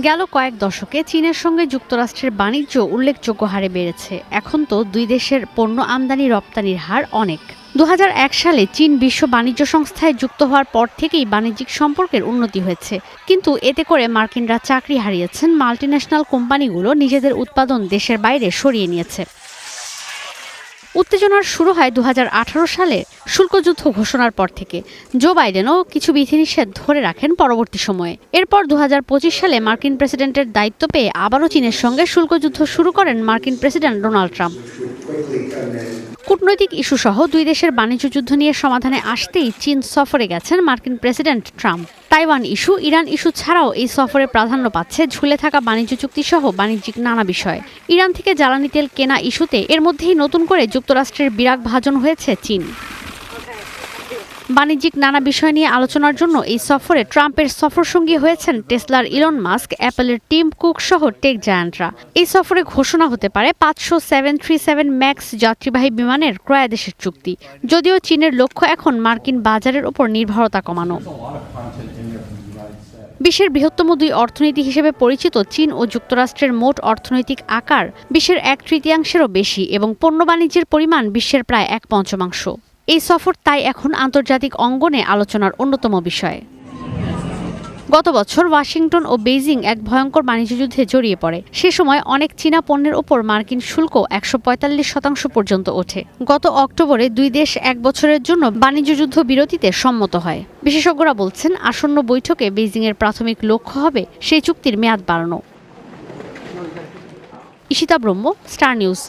গেল কয়েক দশকে চীনের সঙ্গে যুক্তরাষ্ট্রের বাণিজ্য উল্লেখযোগ্য হারে বেড়েছে। এখন তো দুই দেশের পণ্য আমদানি রপ্তানির হার অনেক। ২০০১ সালে চীন বিশ্ব বাণিজ্য সংস্থায় যুক্ত হওয়ার পর থেকেই বাণিজ্যিক সম্পর্কের উন্নতি হয়েছে, কিন্তু এতে করে মার্কিনরা চাকরি হারিয়েছেন, মাল্টিন্যাশনাল কোম্পানিগুলো নিজেদের উৎপাদন দেশের বাইরে সরিয়ে নিয়েছে। উত্তেজনার শুরু হয় ২০১৮ সালে শুল্কযুদ্ধ ঘোষণার পর থেকে। জো বাইডেনও কিছু বিধিনিষেধ ধরে রাখেন পরবর্তী সময়ে। এরপর ২০২৫ সালে মার্কিন প্রেসিডেন্টের দায়িত্ব পেয়ে আবারও চীনের সঙ্গে শুল্কযুদ্ধ শুরু করেন মার্কিন প্রেসিডেন্ট ডোনাল্ড ট্রাম্প। কূটনৈতিক ইস্যুসহ দুই দেশের বাণিজ্য যুদ্ধ নিয়ে সমাধানে আসতেই চীন সফরে গেছেন মার্কিন president Trump. Taiwan issue, Iran issue ছাড়াও এই সফরে প্রাধান্য পাচ্ছে ঝুলে থাকা বাণিজ্য চুক্তিসহ বাণিজ্যিক নানা বিষয়। ইরান থেকে জ্বালানি তেল কেনা ইস্যুতে এর মধ্যেই নতুন করে যুক্তরাষ্ট্রের বিরাগভাজন হয়েছে চীন। বাণিজ্যিক নানা বিষয় নিয়ে আলোচনার জন্য এই সফরে ট্রাম্পের সফরসঙ্গী হয়েছেন টেসলার ইলন মাস্ক, অ্যাপলের টিম কুক সহ টেক জায়ান্টরা। এই সফরে ঘোষণা হতে পারে ৫০০ 737 ম্যাক্স যাত্রীবাহী বিমানের ক্রয়াদেশের চুক্তি। যদিও চীনের লক্ষ্য এখন মার্কিন বাজারের উপর নির্ভরতা কমানো। বিশ্বের বৃহত্তম দুই অর্থনীতি হিসেবে পরিচিত চীন ও যুক্তরাষ্ট্রের মোট অর্থনৈতিক আকার বিশ্বের ১/৩ বেশি এবং পণ্য বাণিজ্যের পরিমাণ বিশ্বের প্রায় ১/৫। এই সফর তাই এখন আন্তর্জাতিক অঙ্গনে আলোচনার অন্যতম বিষয়। গত বছর ওয়াশিংটন ও বেইজিং এক ভয়ঙ্কর বাণিজ্য যুদ্ধে জড়িয়ে পড়ে। সে সময় অনেক চীনা পণ্যের ওপর মার্কিন শুল্ক ১৪৫% পর্যন্ত ওঠে। গত অক্টোবরে দুই দেশ ১ বছরের জন্য বাণিজ্য যুদ্ধ বিরতিতে সম্মত হয়। বিশেষজ্ঞরা বলছেন, আসন্ন বৈঠকে বেইজিংয়ের প্রাথমিক লক্ষ্য হবে সেই চুক্তির মেয়াদ বাড়ানো। ঈশিতা ব্রহ্ম, স্টার নিউজ।